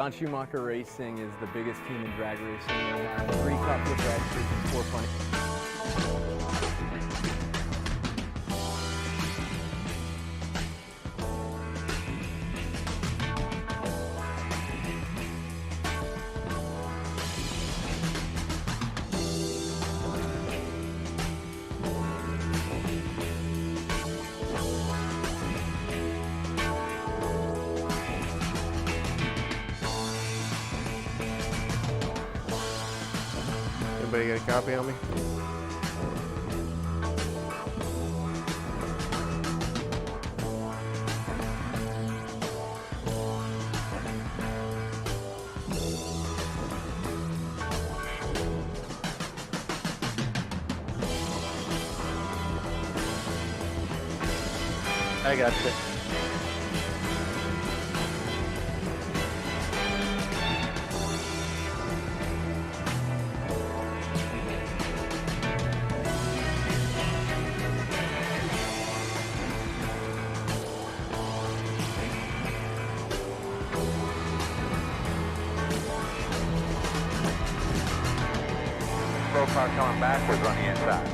Don Schumacher Racing is the biggest team in drag racing. We have 3 Cup with registers and 4 funny. Anybody got a copy on me? I got you. Slow car coming backwards on the inside.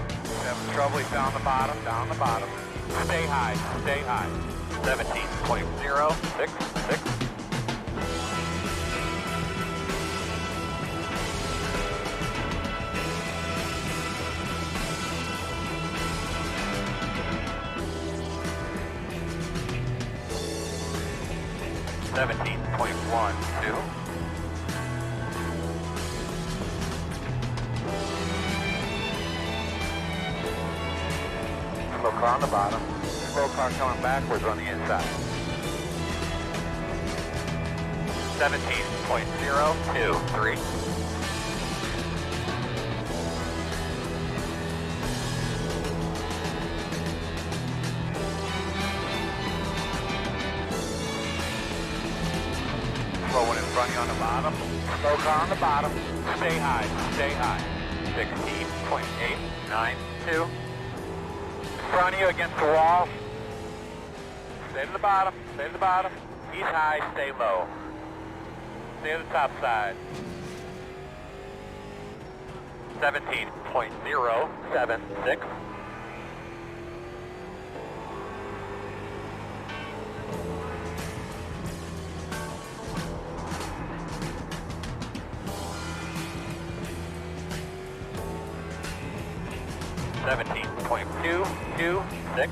Having trouble, he's down the bottom, down the bottom. Stay high, stay high. 17.066. $17.12. Slow car on the bottom. Slow car coming backwards on the inside. 17.023. Slow one in front of you on the bottom. Slow car on the bottom. Stay high, stay high. 16.892. Front of you against the wall. Stay to the bottom, stay to the bottom. He's high, stay low. Stay to the top side. 17.076. $17.226.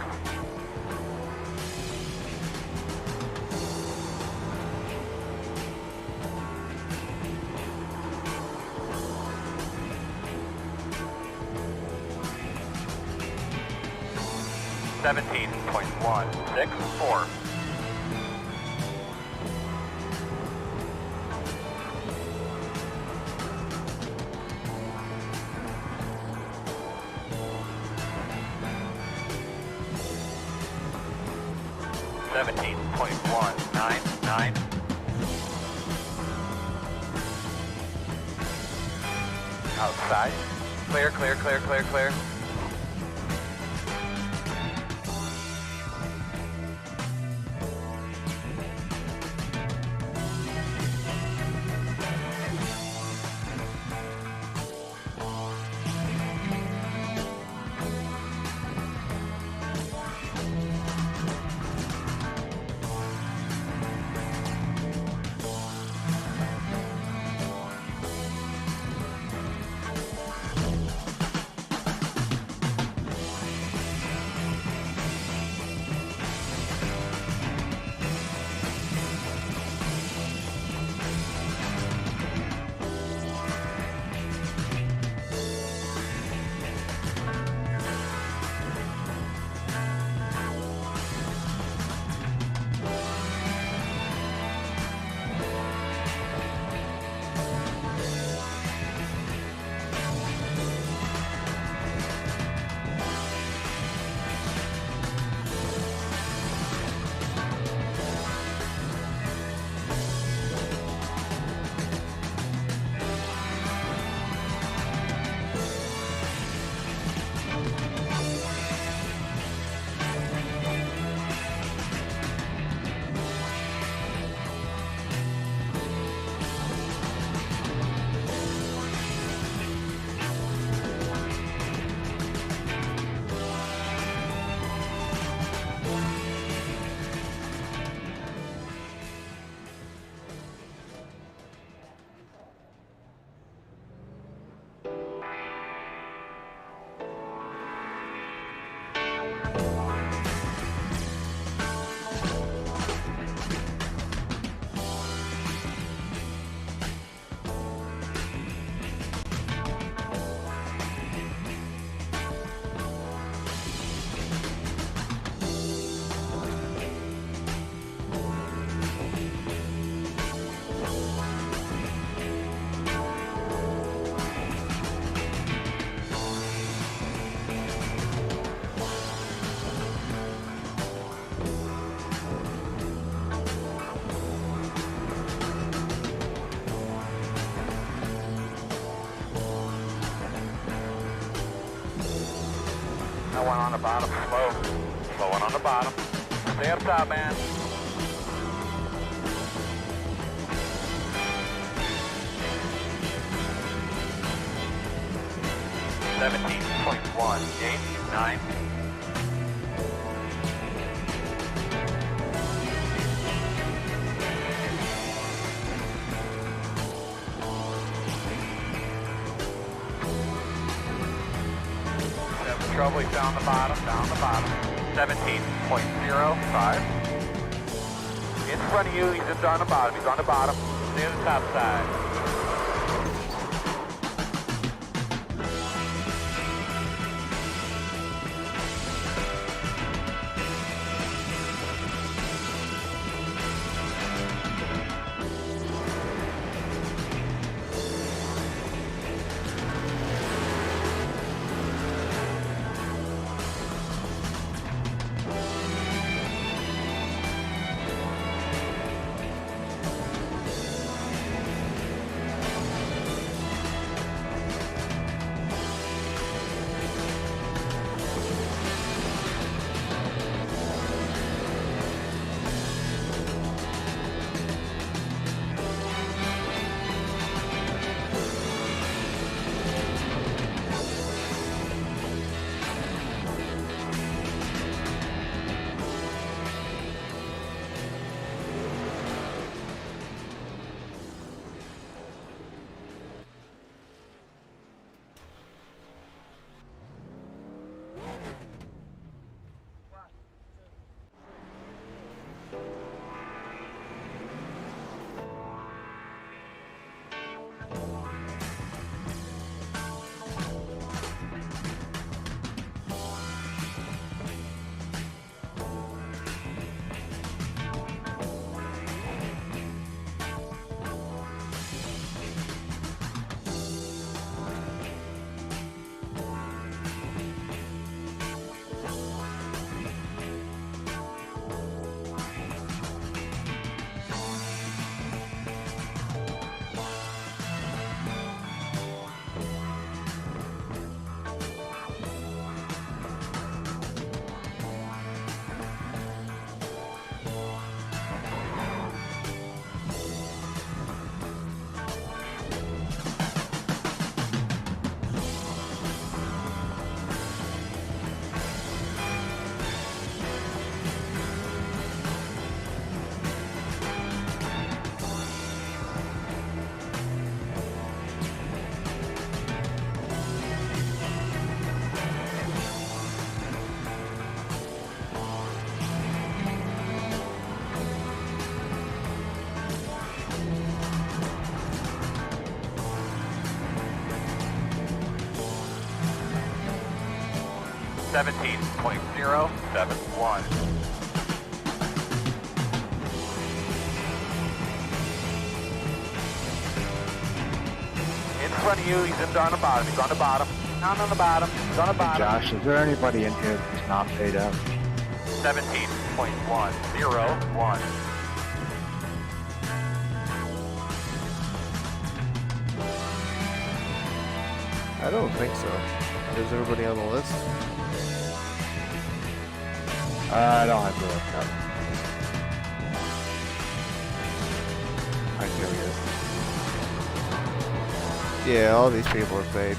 $17.164. $17.199. Outside. Clear, clear, clear, clear, clear. Slow one on the bottom, slow. Slow one on the bottom. Stay up top, man. .1, gate 9. Trouble, he's down the bottom, 17.05. In front of you, he's just on the bottom, Stay on the top side. .071. In front of you, he's on the bottom, Down on the bottom, Hey Josh, is there anybody in here that's not paid up? 17.101. I don't think so. Is everybody on the list? I don't have to look up. I feel good. Yeah, all these people are paid.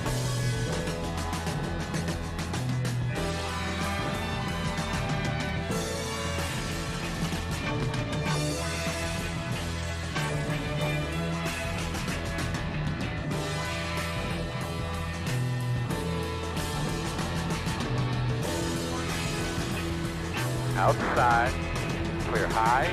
Outside, clear high.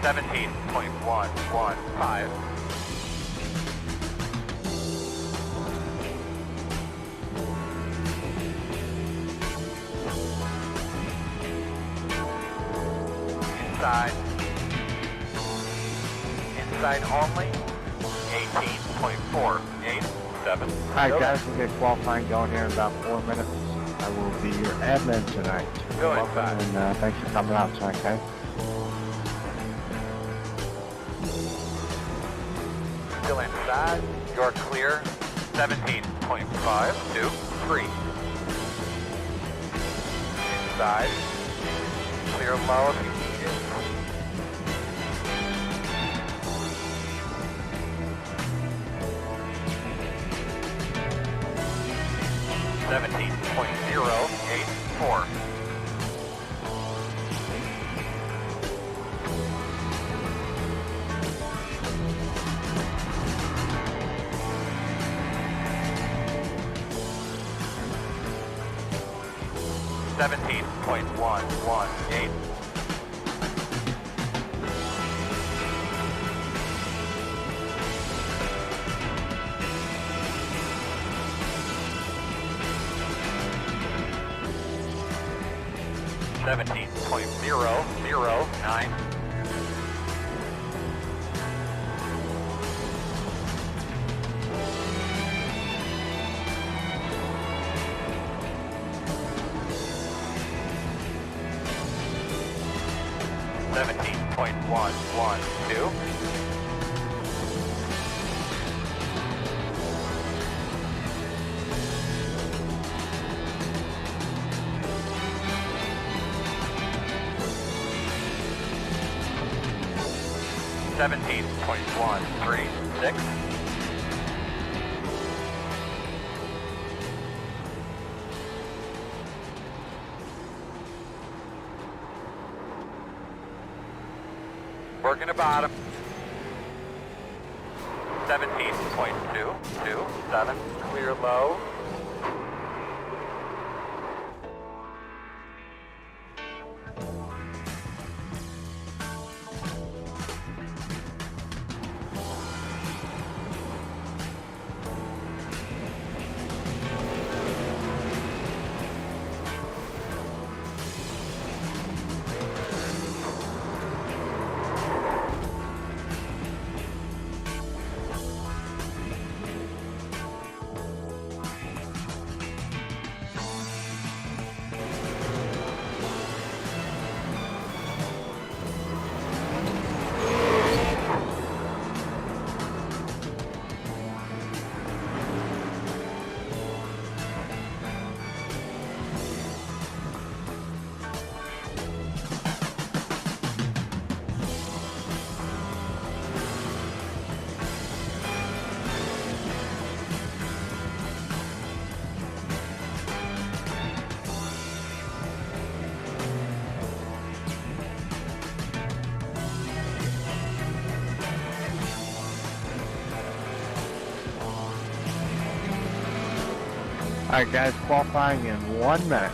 .115. inside. Inside only. 18.487. Alright guys, we'll get qualifying going here in about 4 minutes. I will be your admin tonight. Go Welcome, inside. and thanks for coming out tonight, guys. Still inside. You're clear. 17.523. Inside. Clear low if you need it. .084. .118. .009. .112. .136. Working the bottom. 17.227. Clear low. Alright guys, qualifying in 1 minute.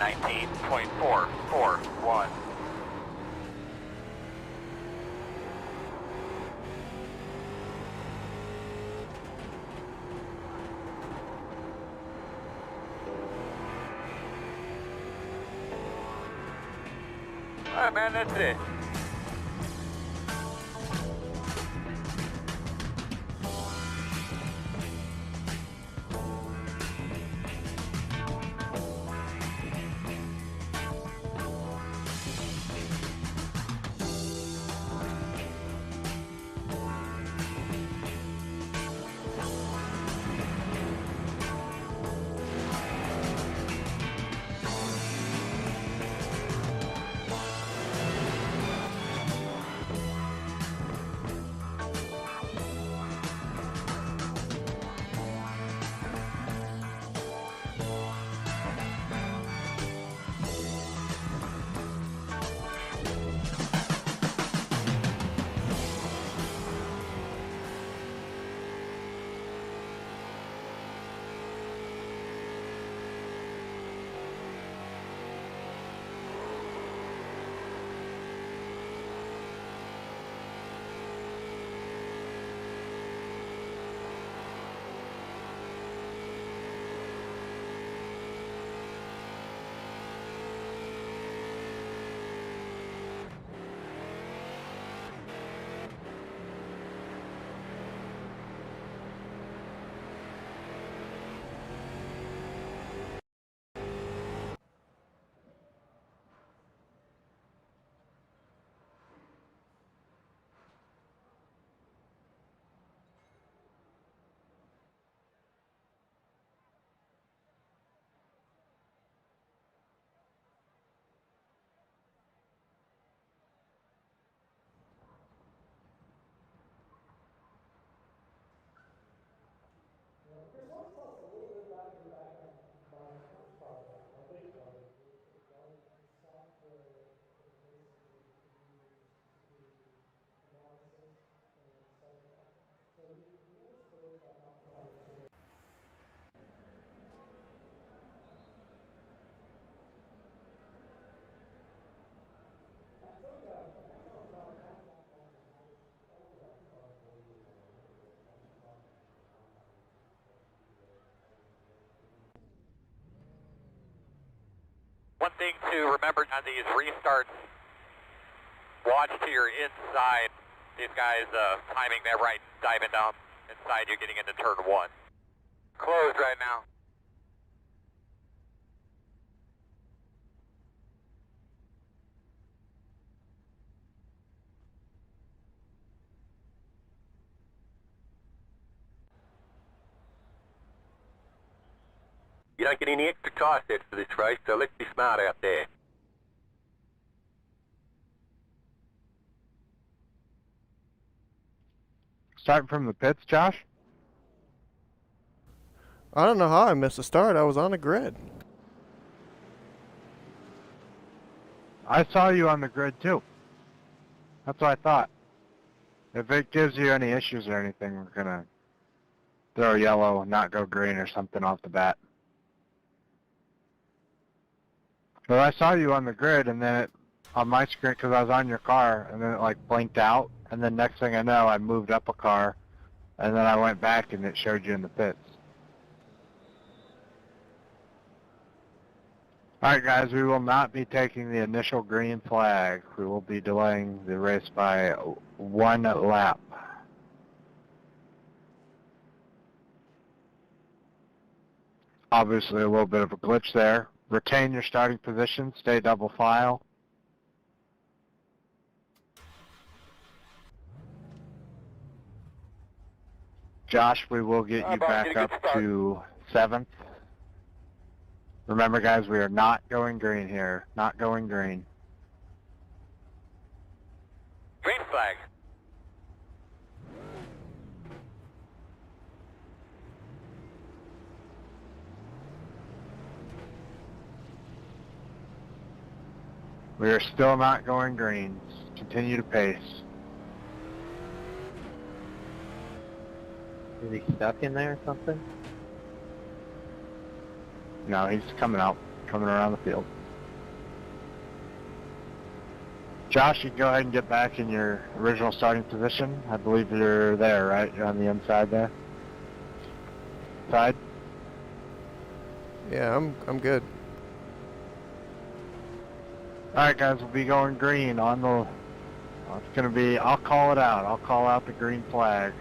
19.441. Alright, man, that's it. One thing to remember on these restarts, watch to your inside. These guys timing that right, diving down inside you, getting into turn 1. Closed right now. You don't get any extra car sets for this race, so let's be smart out there. Starting from the pits, Josh? I don't know how I missed the start. I was on the grid. I saw you on the grid too. That's what I thought. If it gives you any issues or anything, we're gonna throw yellow and not go green or something off the bat. Well, I saw you on the grid, and then it, on my screen, because I was on your car, and then it like blinked out, and then next thing I know, I moved up a car, and then I went back and it showed you in the pits. Alright guys, we will not be taking the initial green flag. We will be delaying the race by 1 lap. Obviously a little bit of a glitch there. Retain your starting position, stay double file. Josh, we will get you back up to 7th. Remember guys, we are not going green here. Not going green. Green flag. We are still not going green. Continue to pace. Is he stuck in there or something? No, he's coming out, coming around the field. Josh, you go ahead and get back in your original starting position. I believe you're there, right? You're on the inside there. Side. Yeah, I'm good. All right, guys, we'll be going green on the. It's gonna be. I'll call it out. I'll call out the green flag.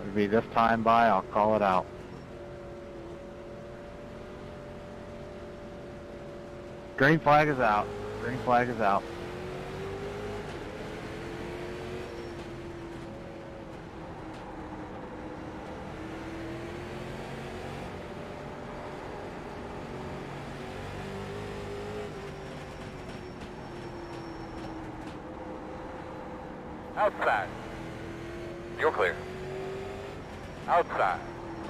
It'll be this time by. I'll call it out. Green flag is out. Green flag is out. Outside. You're clear. Outside.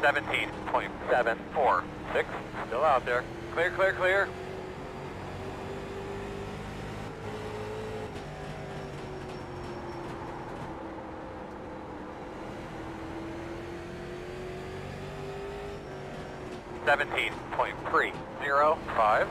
17.746. Still out there. Clear, clear, clear. .305.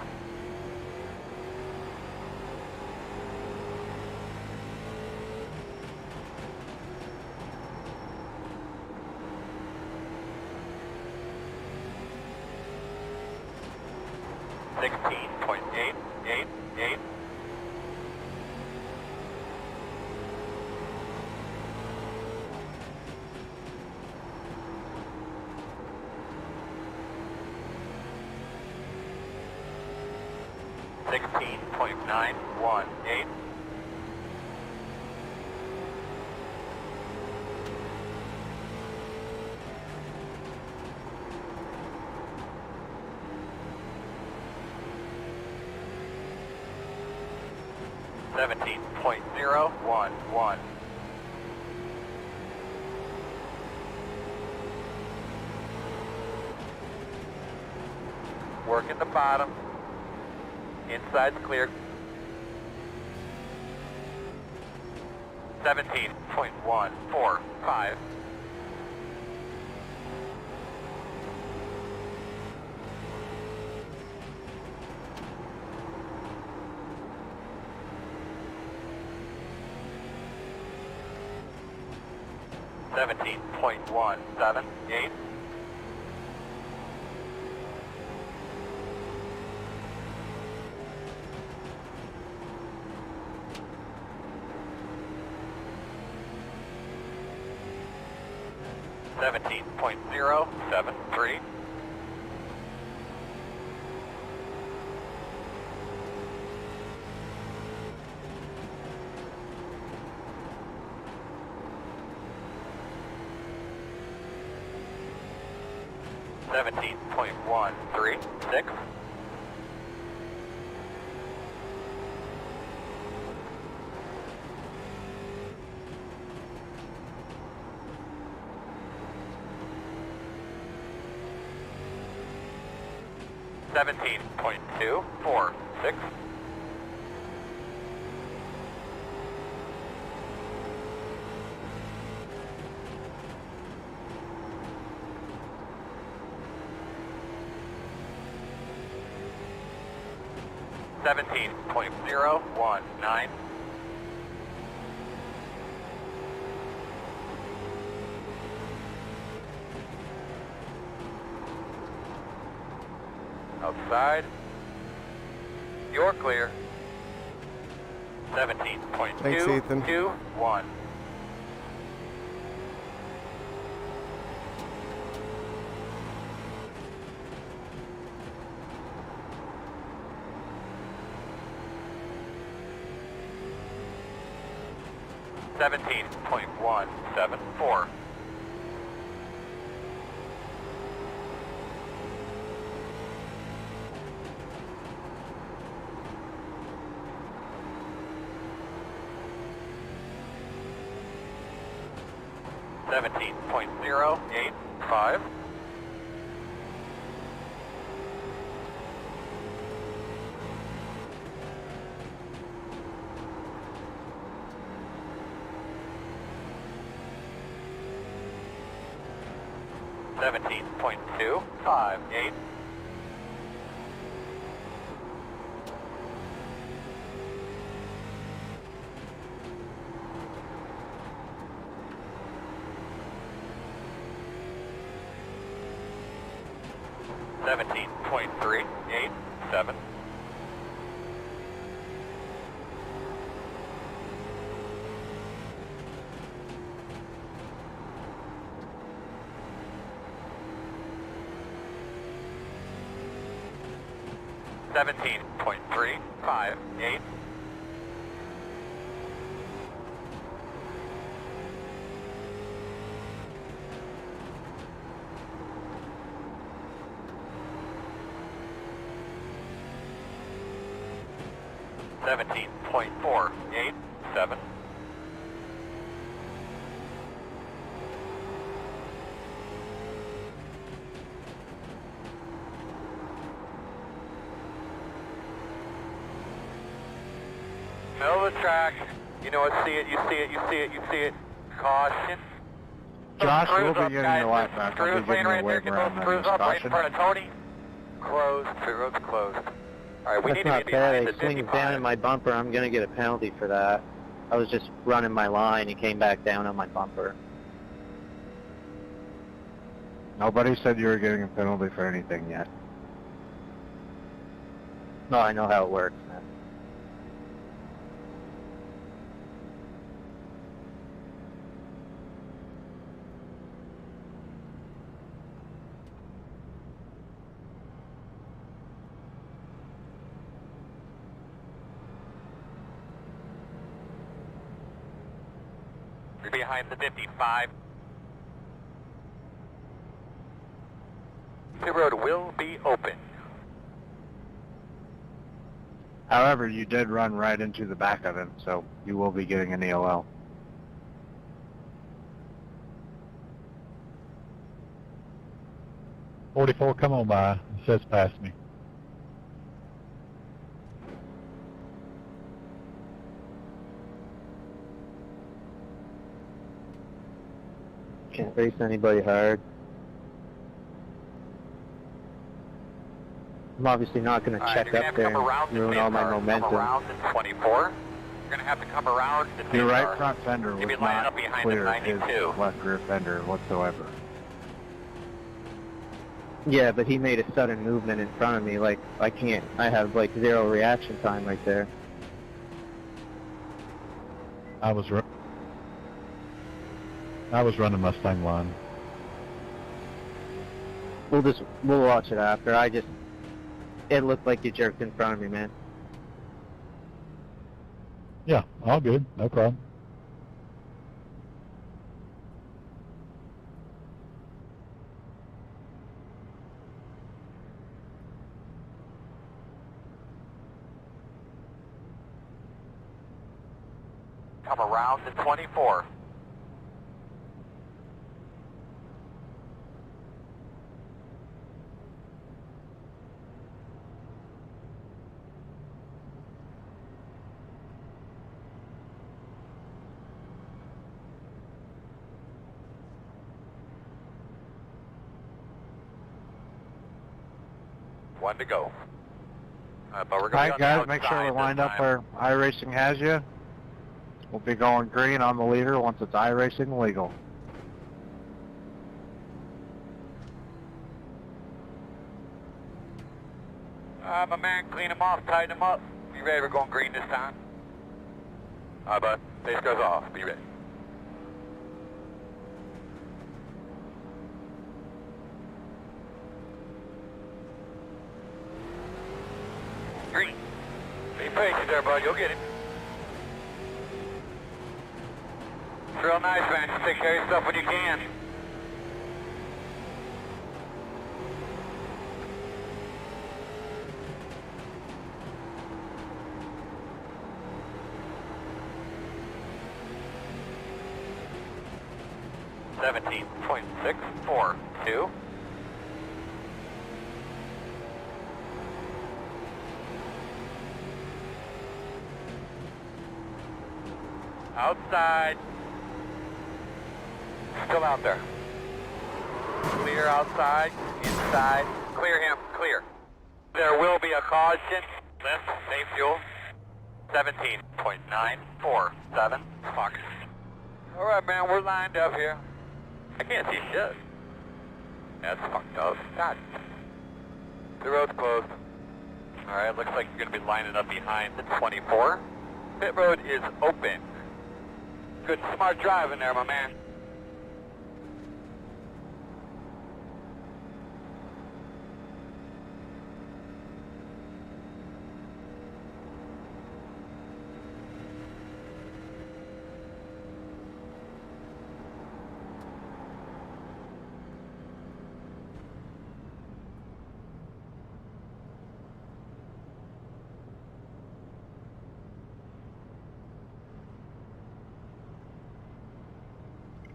.888. .918. .17.011. Work at the bottom. Inside's clear. 17.145. .17.178. .17.073. .17.136. .17.246. .17.019. Outside. You're clear. Thanks, Ethan. 17.221. .17.174. .17.085. .17.258. 17.387. $17.358. $17.487. Middle of the track. You know it, see it, you see it, you see it, you see it. Caution. Josh, we'll be up, getting guys. your lap back. I'll be Screws laying getting you a right there. wave Get around those on screws this up right in caution. front of Tony. Closed. Pit road's closed. All right, we need That's to not be fair. behind He the swings 55. down in my bumper. I'm going to get a penalty for that. I was just running my line. He came back down on my bumper. Nobody said you were getting a penalty for anything yet. No, I know how it works, man. You're behind the 55. Pit road will be open. However, you did run right into the back of him, so you will be getting an EOL. .44, come on by. It says pass me. Can't race anybody hard. I'm obviously not going to All right, check you're gonna up have to there come around and the ruin all my car. momentum. Come around the 24. You're gonna have to come around the Your right car. front fender You'll was be lining not up behind clear the of his 92. left rear fender whatsoever. Yeah, but he made a sudden movement in front of me. Like, I have like zero reaction time right there. I was running Mustang line. We'll watch it after. It looked like you jerked in front of me, man. Yeah, all good. No problem. Come around the 24. One to go. But we're going Alright to guys, make sure we're lined up where iRacing has you. We'll be going green on the leader once it's iRacing legal. My man, clean them off, tighten them up. Be ready, we're going green this time. Bud, base goes off, be ready. Green. Be patient there, bud, you'll get it. It's real nice, man. Just take care of yourself when you can. $17.642. Outside. Still out there. Clear outside, inside. Clear him, clear. There will be a caution. Left, safe fuel. 17.947. Fuck. Alright, man, we're lined up here. I can't see shit. That's fucked up. God. The road's closed. Alright, looks like you're going to be lining up behind the 24. Pit road is open. Good smart driving there, my man.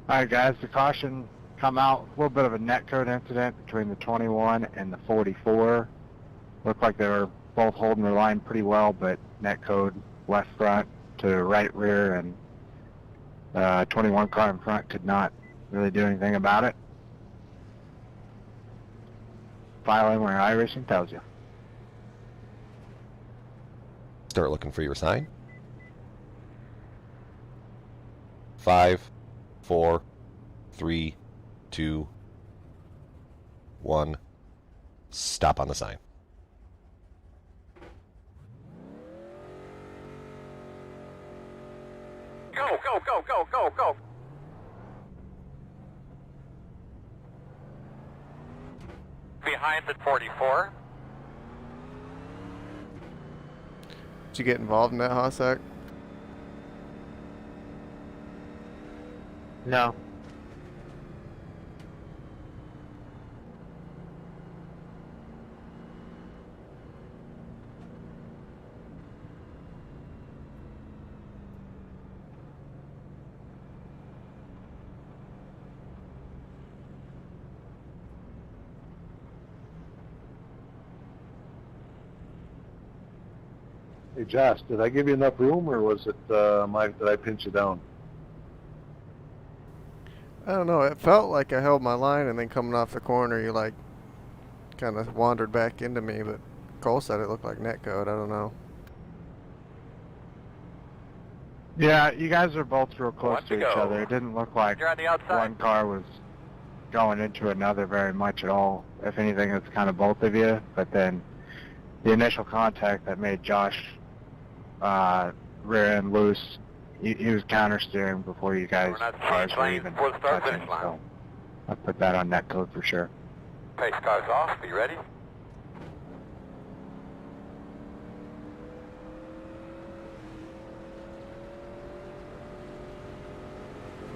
Alright guys, the caution come out. A little bit of a netcode incident between the 21 and the 44. Looked like they were both holding their line pretty well, but netcode left front to right rear, and 21 car in front could not really do anything about it. Filing where iRacing tells you. Start looking for your sign. 5, 4, 3, 2, 1. Stop on the sign. Go, go, go, go, go, go. Behind the 44. Did you get involved in that, Hossack? No. Hey, Josh, did I give you enough room, or was it, did I pinch you down? I don't know. It felt like I held my line, and then coming off the corner, you like kind of wandered back into me. But Cole said it looked like netcode. I don't know. Yeah, you guys are both real close One to to each go. other. It didn't look like You're on the outside. one car was going into another very much at all. If anything, it's kind of both of you. But then the initial contact that made Josh rear end loose, he was counter steering before you guys We're not cars change were lanes even before the start touching. finish line. So I put that on netcode for sure. Pace car's off. Are you ready?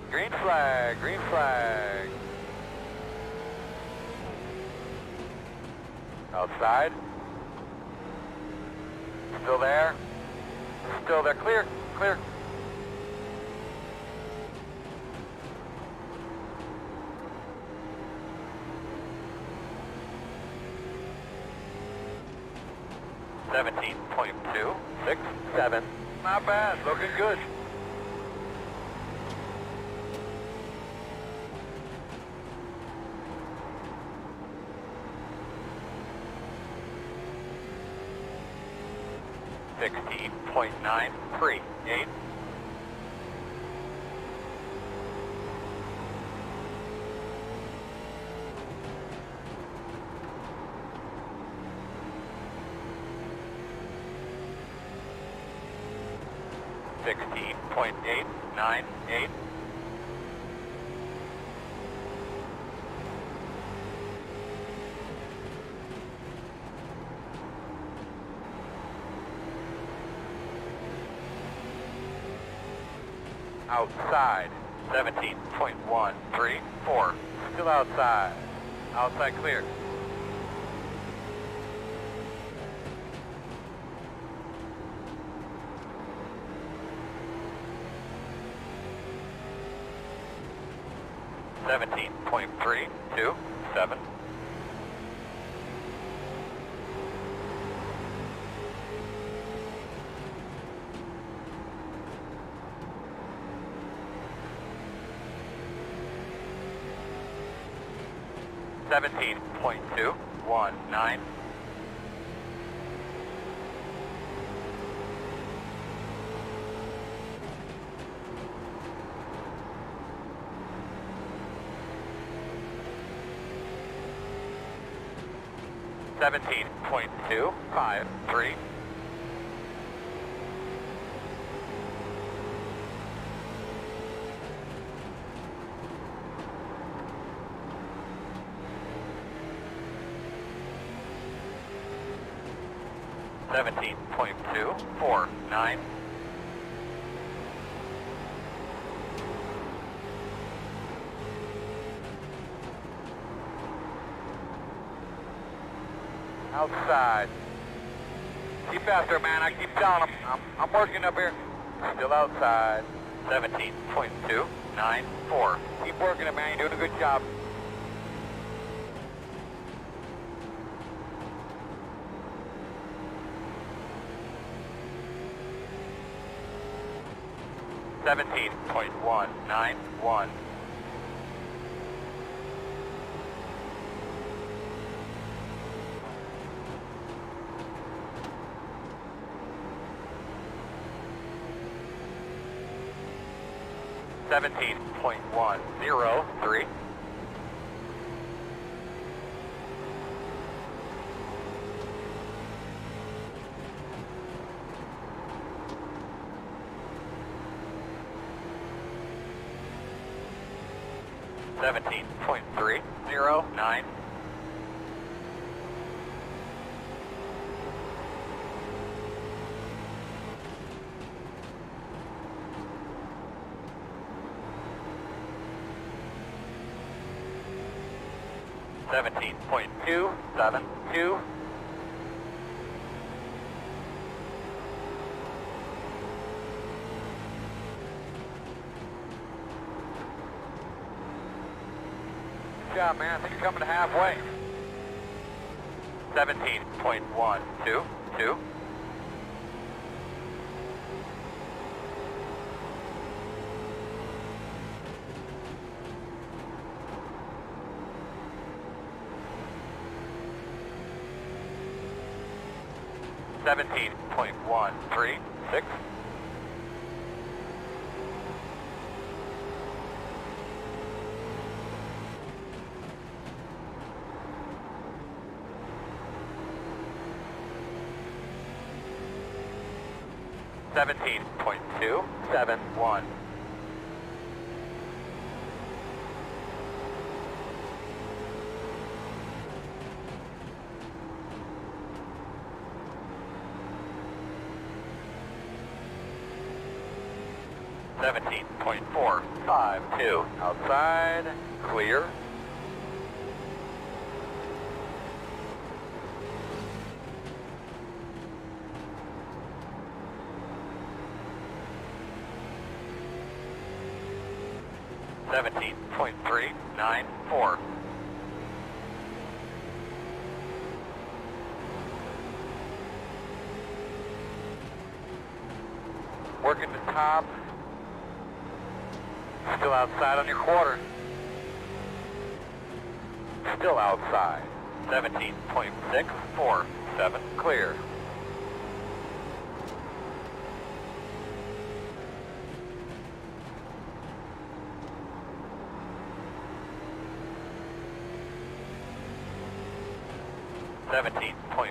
Green flag, green flag. Outside. Still there. Still there. Clear, clear. .267. Not bad. Looking good. .938. .898. Outside, 17.134. Still outside. Outside clear. .327. .17.219. 17.253. $17.249. Outside. Keep faster, man. I keep telling him. I'm working up here. Still outside. 17.294. Keep working it, man. You're doing a good job. $17.191. $17.103. $17.309. $17.272. Good job, man. I think you're coming to halfway. 17.122. $17.136. $17.271. $17.452. Outside, clear. $17.394. Working the top. Still outside on your quarter. Still outside. 17.647. Clear.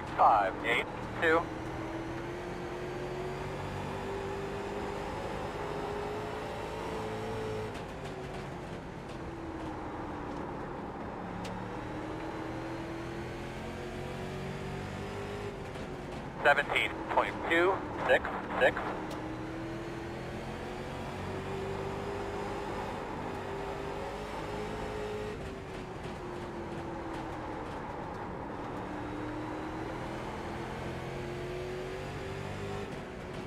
$17.582. $17.266.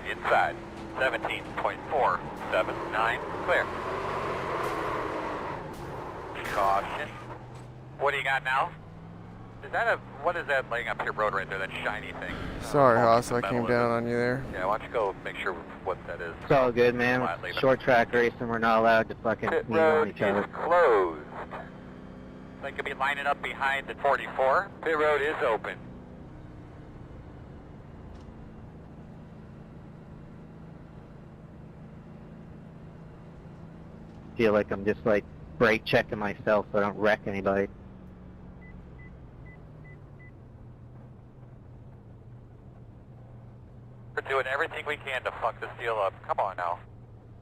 Inside. 17.479. Clear. Caution. What do you got now? Is that a, what is that laying up your road right there, that shiny thing? Sorry, Haas, I metal, came is down it? on you there. Yeah, why don't you go make sure what that is? It's all good, man. Flat, leave it. Short track racing, we're not allowed to fucking Pit lean on road each is other. closed. They could be lining up behind the 44. Pit road is open. Feel like I'm just like brake checking myself so I don't wreck anybody. We're doing everything we can to fuck this deal up. Come on now.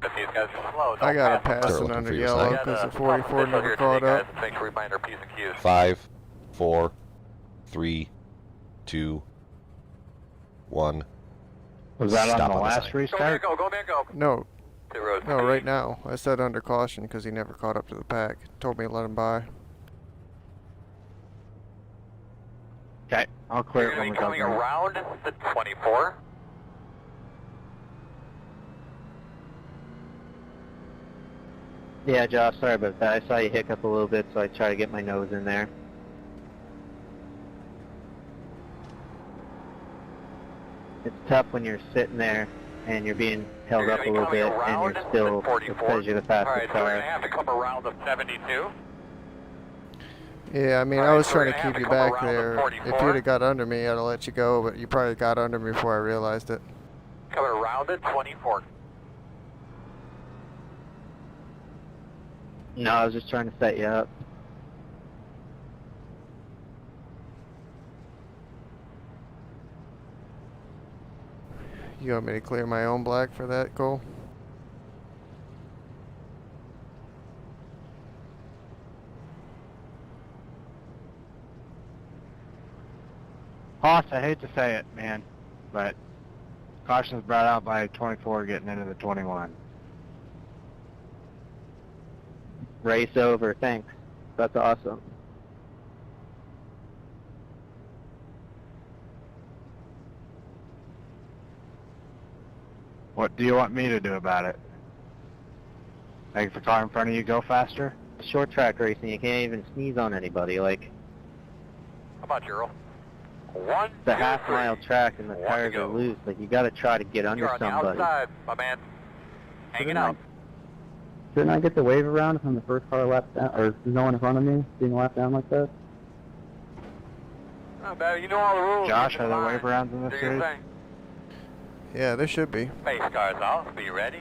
But these guys are slow. I got it pass them. Start passing looking under for your yellow sign. because the Tough 44 official never here caught today, up. guys. Let's make sure we find our P's and Q's. 5, 4, 3, 2, 1. Was that Stop on the on the last sign. Go man, restart? go man, go. No, 0 no, right now. I said under caution because he never caught up to the pack. Told me to let him by. Okay, I'll clear You're it going when to we be go coming green. around the 24. Yeah, Josh, sorry about that. I saw you hiccup a little bit, so I tried to get my nose in there. It's tough when you're sitting there and you're being held You're up a gonna be little bit coming and around you're still, the 44. because you're the fastest Alright, so we're going to car. have to come around the 72. Yeah, I mean, I Alright, was so we're trying to gonna have keep to you come back around the there. If 44. you'd have got under me, I'd have let you go, but you probably got under me before I realized it. Coming around the 24. No, I was just trying to set you up. You want me to clear my own black for that, Cole? Hoss, I hate to say it, man, but caution's brought out by 24 getting into the 21. Race over, thanks. That's awesome. What do you want me to do about it? Make the car in front of you go faster? Short track racing, you can't even sneeze on anybody. Like, Come on, Gerald. 1, it's a 2, half-mile 3. track and the One to tires go. are loose. Like, you gotta try to get under You're on somebody. the outside, my man. Hanging out. Shouldn't I get the wave around if I'm the first car lap down, or there's no one in front of me being lapped down like that? Oh, man, you know all the rules. Josh, Get are in there line. wave rounds in this Do your series? thing. Yeah, there should be. Face cars off. Be ready.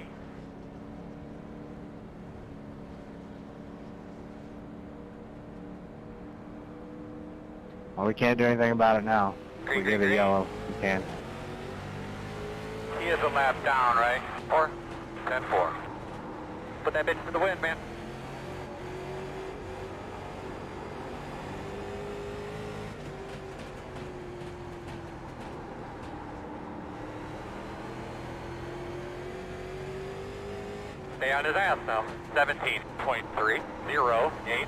Well, we can't do anything about it now. Green, We green, give it green. yellow. We can. He is a lap down, right? 4, 10-4. Put that bitch for the win, man. Stay on his ass now. 17.308.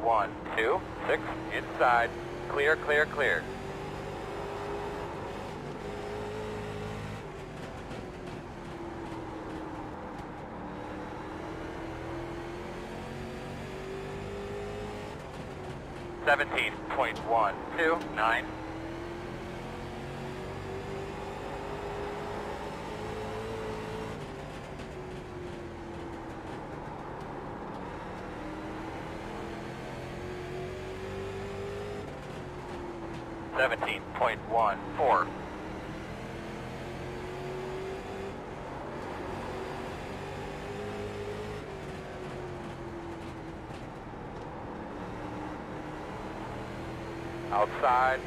.126 inside. Clear, clear, clear. .129. .14. Outside.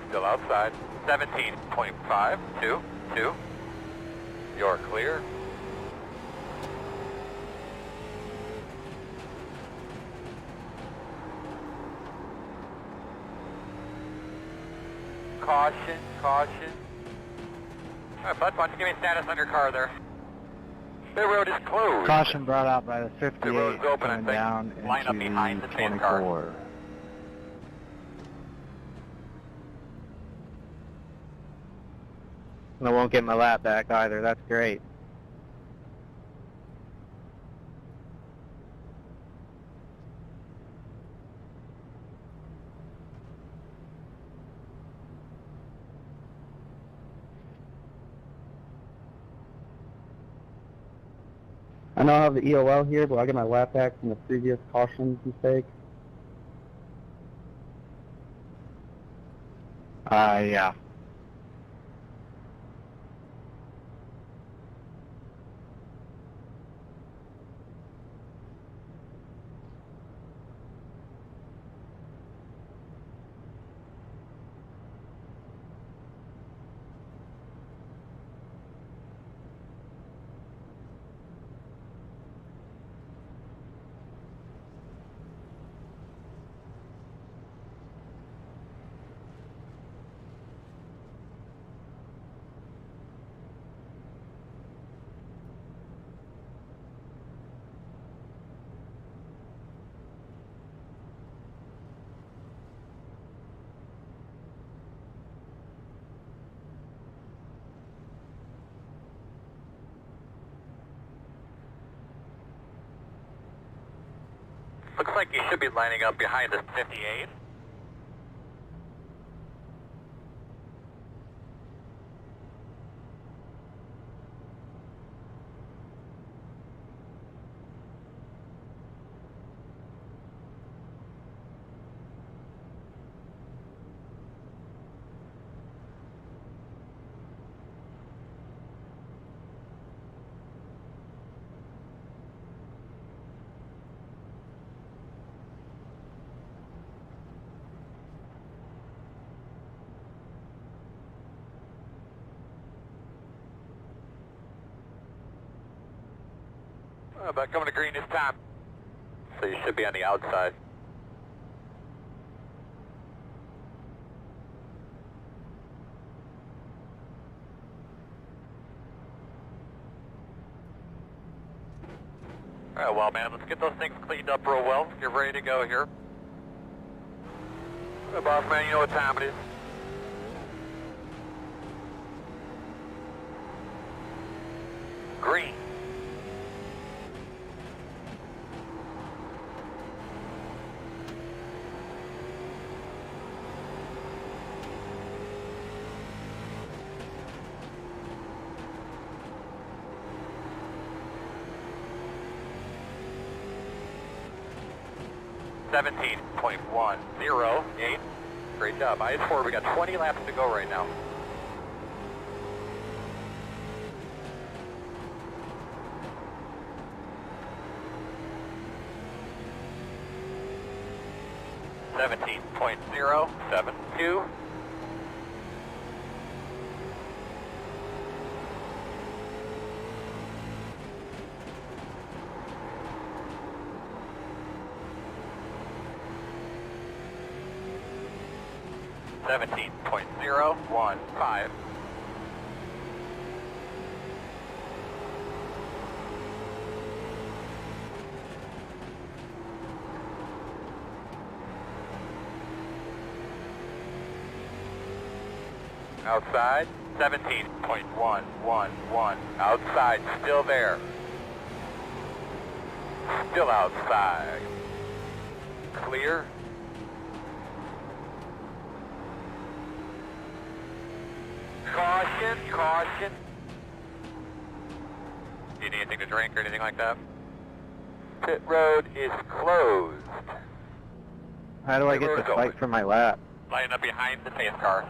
Still outside. 17.522. You're clear. Caution, caution. Alright, bud, why don't you give me status on your car there? The road is closed. Caution brought out by the The 58 road's open, I coming think. down Line up into behind the the chase car. 24. And I won't get my lap back either. That's great. I know I have the EOL here, but I get my lap back from the previous caution mistake. Yeah. Looks like you should be lining up behind the 58. About coming to green this time. So you should be on the outside. Alright, well man, let's get those things cleaned up real well. Get ready to go here. Hey, boss man, you know what time it is. Green. .108. Great job. IS-4, we got 20 laps to go right now. .072. 17.015. Outside, 17.111. Outside, still there. Still outside. Clear. Caution, caution. Do you need anything to drink or anything like that? Pit road is closed. How do I get the spike for my lap? Line up behind the pace car.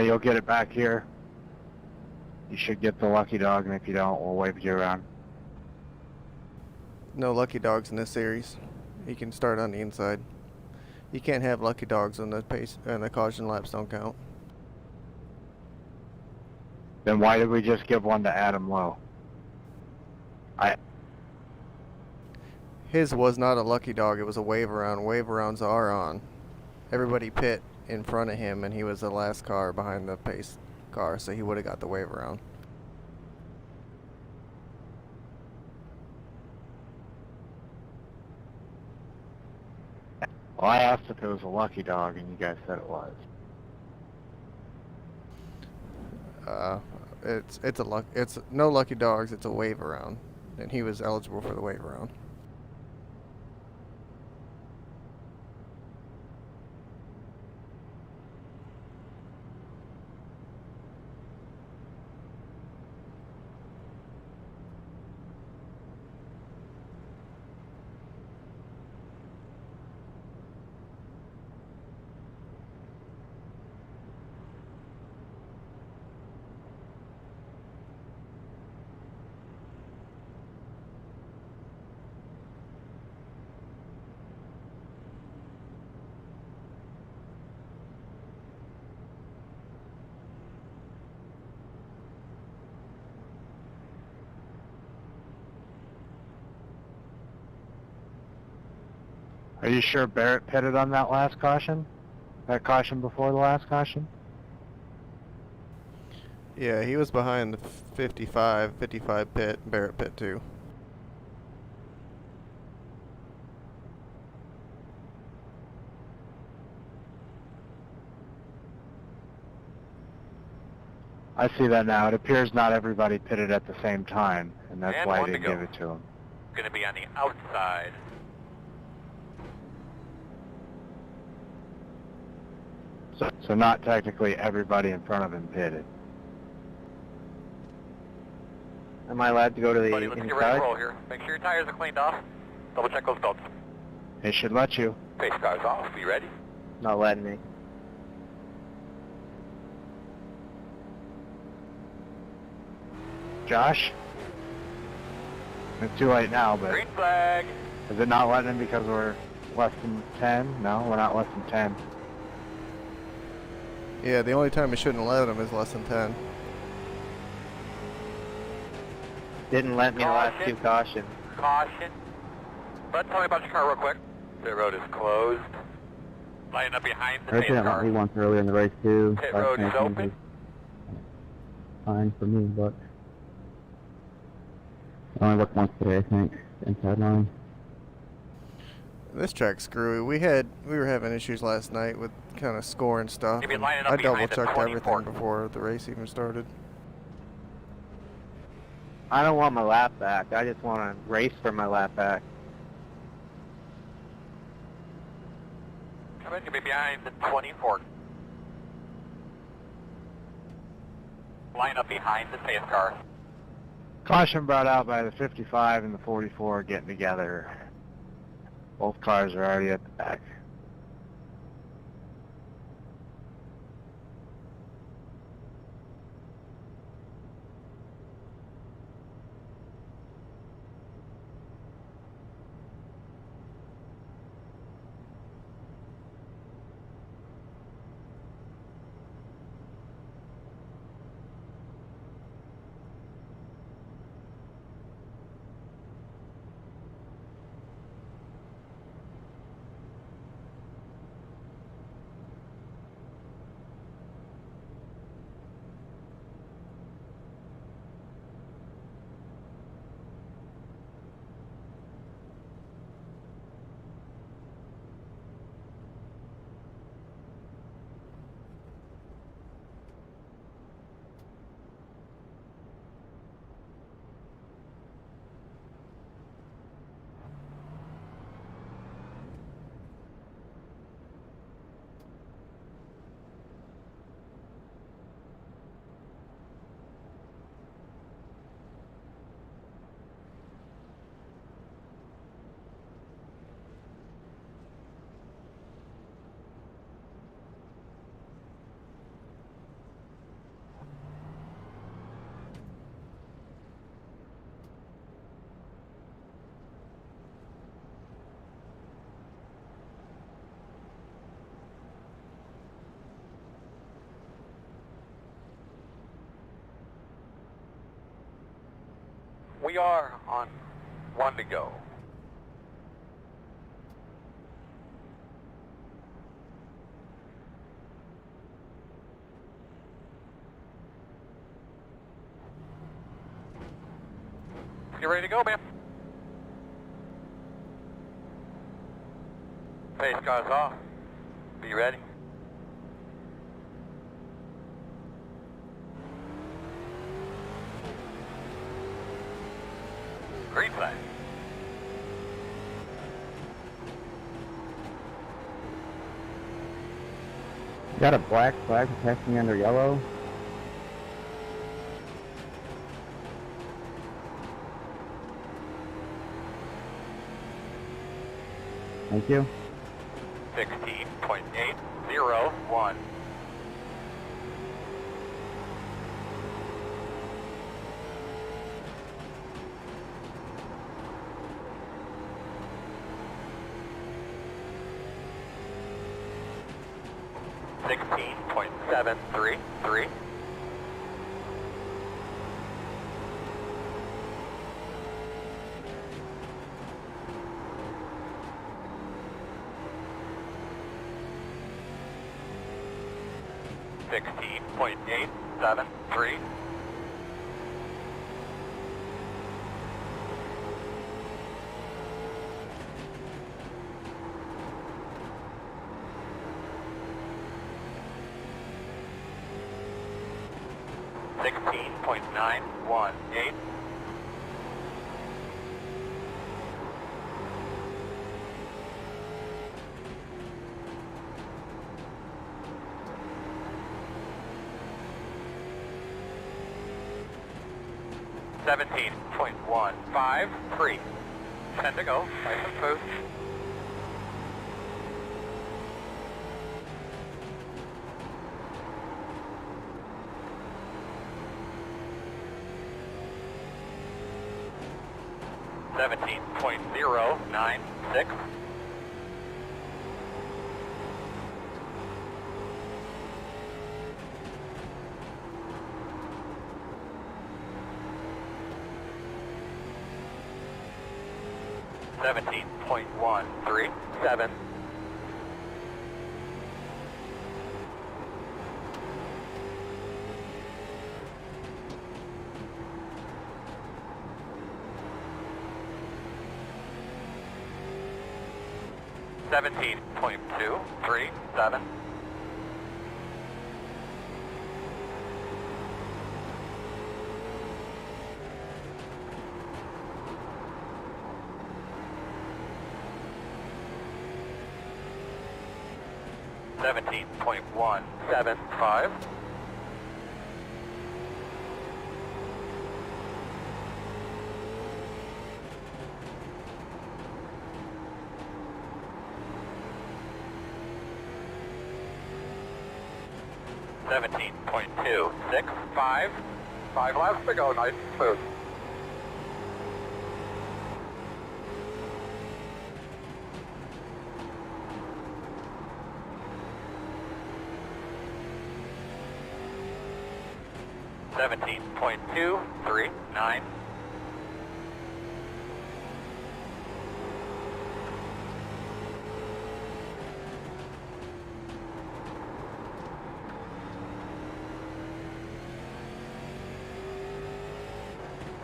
You'll get it back here. You should get the lucky dog, and if you don't, we'll wave you around. No lucky dogs in this series. You can start on the inside. You can't have lucky dogs on the pace and the caution laps don't count. Then why did we just give one to Adam Lowe? His was not a lucky dog, it was a wave around. Wave arounds are on. Everybody pit in front of him and he was the last car behind the pace car, so he would have got the wave around. Well, I asked if it was a lucky dog, and you guys said it was. It's no lucky dogs, it's a wave around. And he was eligible for the wave around. Are you sure Barrett pitted on that last caution? That caution before the last caution? Yeah, he was behind the 55 pit, Barrett pit too. I see that now. It appears not everybody pitted at the same time, and that's And why I one to didn't go. give it to him. going to be on the outside. So not technically everybody in front of him pitted. Am I allowed to go to the Buddy, let's get ready to roll inside? here. Make sure your tires are cleaned off. Double check those belts. It should let you. Pace car's off. You ready? Not letting me. Josh? It's too late now, but Green flag. is it not letting him because we're less than 10? No, we're not less than 10. Yeah, the only time it shouldn't let him is less than 10. Didn't let me the last two cautions. Caution. Bud, tell me about your car real quick. Pit road is closed. Lining up behind the I pace didn't let car. me once earlier in the race too. Pit Last road is chance open. was fine for me, but I only looked once today, I think, inside line. This track's screwy. We were having issues last night with kind of scoring stuff. Maybe and lining up I behind double the checked 24. everything before the race even started. I don't want my lap back. I just want to race for my lap back. Come in, you'll be behind the 24. Line up behind the pace car. Caution brought out by the 55 and the 44 getting together. Both cars are already at the back. We are on 1 to go. You ready to go, man? Pace car's off. Be ready. Green flag. You got a black flag protecting me under yellow? Thank you. 16.801. .733. .873. .918. 17.153. 10 to go. Nice and smooth. .096. 17.137. 17.237. 17.175. 17.265. 5 laps to go, nice and smooth. .239.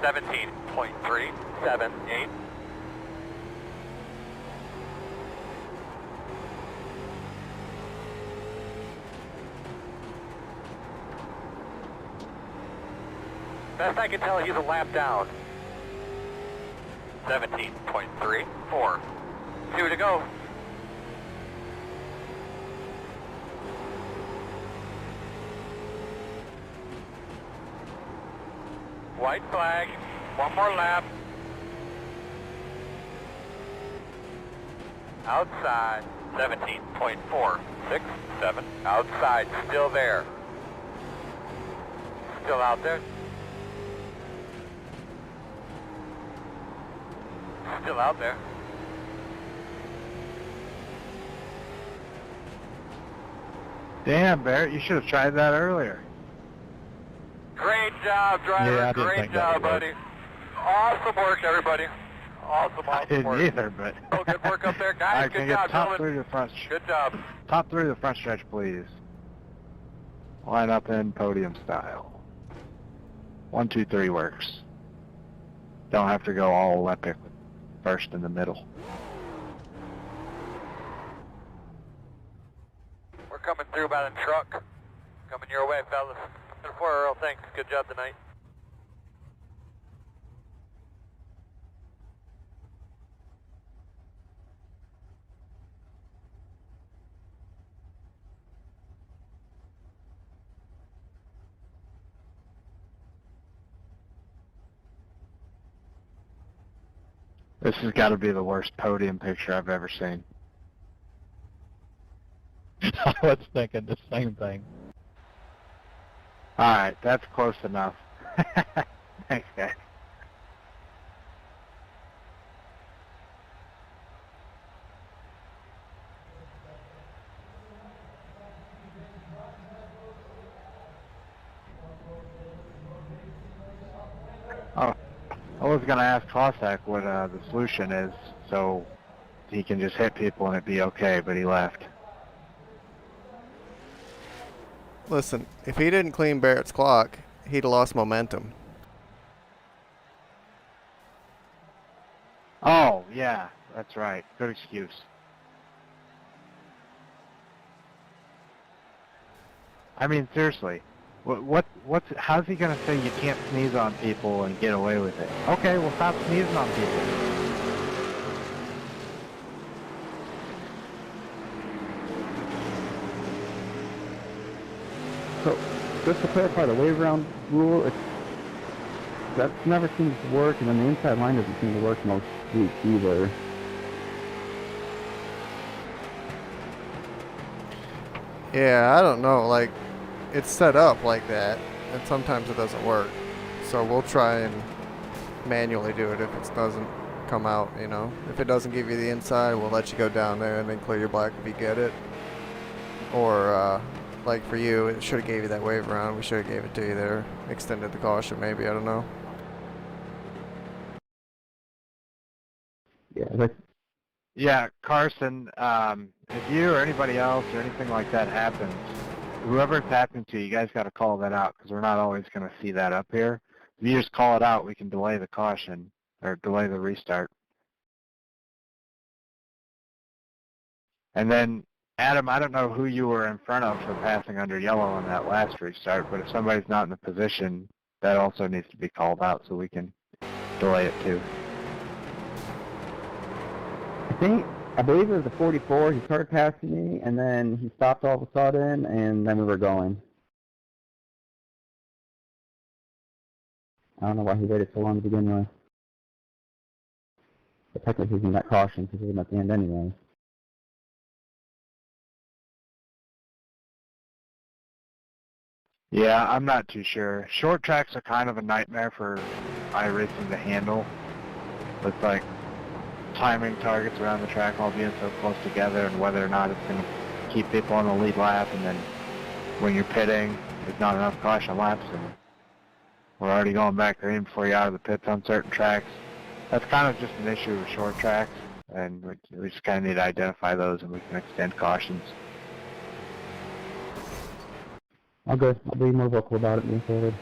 17.378. 'Best I can tell, he's a lap down. 17.34. 2 to go. White flag. 1 more lap. Outside. 17.467. Outside. Still there. Still out there. Still out there. Damn, Barrett, you should have tried that earlier. Great job, driver. Yeah, I didn't Great think that job, would work. buddy. Awesome work, everybody. Awesome, I awesome didn't work. either, but... Oh, good work up there, All guys. right, can Good I job, get top gentlemen. three to the front? Good job. Top three to the front stretch, please. Line up in podium style. 1, 2, 3 works. Don't have to go all Olympic with first in the middle. We're coming through by the truck. Coming your way, fellas. For Earl, thanks. Good job tonight. This has got to be the worst podium picture I've ever seen. I was thinking the same thing. Alright, that's close enough. Thanks, guys. Oh, I was going to ask Cossack what the solution is, so he can just hit people and it'd be okay, but he left. Listen, if he didn't clean Barrett's clock, he'd have lost momentum. Oh, yeah, that's right. Good excuse. I mean, seriously, how's he gonna say you can't sneeze on people and get away with it? Okay, well, stop sneezing on people. So, just to clarify the wave round rule, That never seems to work, and then the inside line doesn't seem to work most weeks either. Yeah, I don't know. Like, it's set up like that, and sometimes it doesn't work. So we'll try and manually do it if it doesn't come out, you know. If it doesn't give you the inside, we'll let you go down there and then clear your black if you get it. Or, like for you, it should have gave you that wave around. We should have gave it to you there. Extended the caution maybe, I don't know. Yeah, Yeah, Carson, if you or anybody else or anything like that happens, whoever it's happened to, you guys got to call that out because we're not always going to see that up here. If you just call it out, we can delay the caution or delay the restart. And then, Adam, I don't know who you were in front of for passing under yellow on that last restart, but if somebody's not in the position, that also needs to be called out so we can delay it too. I believe it was the 44. He started passing me, and then he stopped all of a sudden, and then we were going. I don't know why he waited so long to begin with. But technically he's in that caution because he was at the end anyway. Yeah, I'm not too sure. Short tracks are kind of a nightmare for iRacing to handle. With like timing targets around the track all being so close together and whether or not it's going to keep people on the lead lap, and then when you're pitting, there's not enough caution laps and we're already going back green before you're out of the pits on certain tracks. That's kind of just an issue with short tracks, and we just kind of need to identify those and we can extend cautions. I'll be more vocal about it moving forward.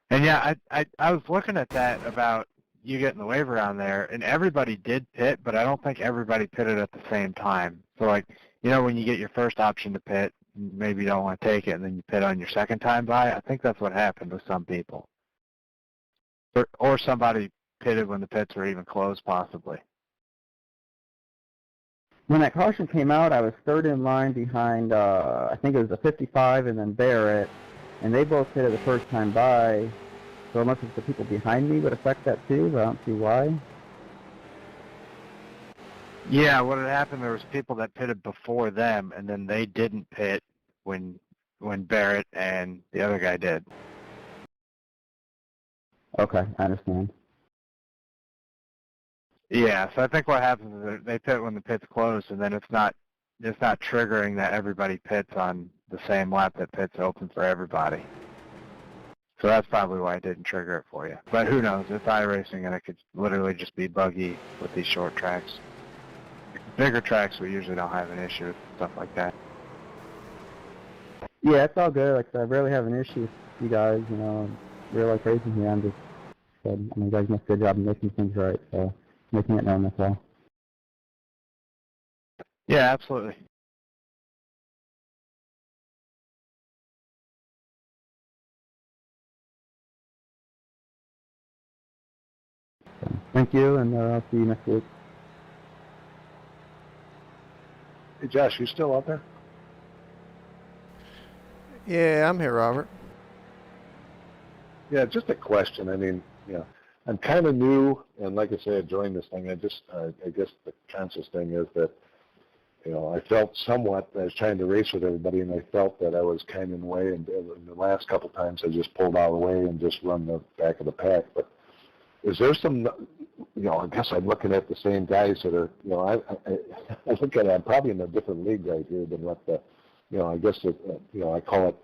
And yeah, I was looking at that about you getting the wave around there, and everybody did pit, but I don't think everybody pitted at the same time. So like, you know, when you get your first option to pit, maybe you don't want to take it, and then you pit on your second time by, I think that's what happened with some people. Or somebody pitted when the pits were even closed, possibly. When that caution came out, I was third in line behind, I think it was the 55 and then Barrett, and they both hit it the first time by, so unless it's the people behind me would affect that too, but I don't see why. Yeah, what had happened, there was people that pitted before them, and then they didn't pit when Barrett and the other guy did. Okay, I understand. Yeah, so I think what happens is they pit when the pit's closed, and then it's not triggering that everybody pits on the same lap that pit's open for everybody. So that's probably why it didn't trigger it for you. But who knows? It's iRacing, and it could literally just be buggy with these short tracks. Bigger tracks, we usually don't have an issue with stuff like that. Yeah, it's all good. Like I said, I rarely have an issue with you guys, you know, real life racing here. I'm just, I mean, you guys make a good job of making things right, so making it known, that's all. Yeah, absolutely. So, thank you, and I'll see you next week. Hey, Josh, you still out there? Yeah, I'm here, Robert. Yeah, just a question. I mean, you know, I'm kind of new, and like I say, I joined this thing. I guess the conscious thing is that, you know, I felt somewhat, I was trying to race with everybody, and I felt that I was kind of in the way, and the last couple times I just pulled out of the way and just run the back of the pack. But is there some, you know, I guess I'm looking at the same guys that are, you know, I look at it, I'm probably in a different league right here than what the, you know, I guess, you know, I call it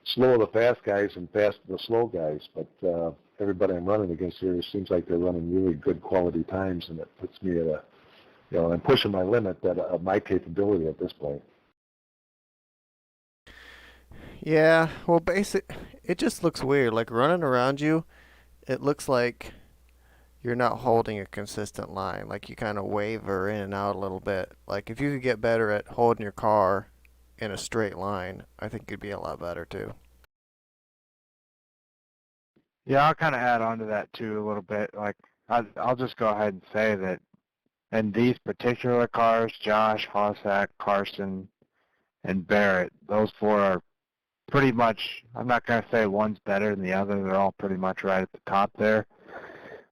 slow the fast guys and fast the slow guys, but everybody I'm running against here seems like they're running really good quality times, and it puts me at a, you know, I'm pushing my limit of my capability at this point. Yeah, well, it just looks weird. Like running around you, it looks like you're not holding a consistent line. Like you kind of waver in and out a little bit. Like if you could get better at holding your car in a straight line, I think it'd be a lot better too. Yeah, I'll kind of add on to that too a little bit. Like, I'll just go ahead and say that in these particular cars, Josh, Hossack, Carson, and Barrett, those four are pretty much, I'm not going to say one's better than the other. They're all pretty much right at the top there,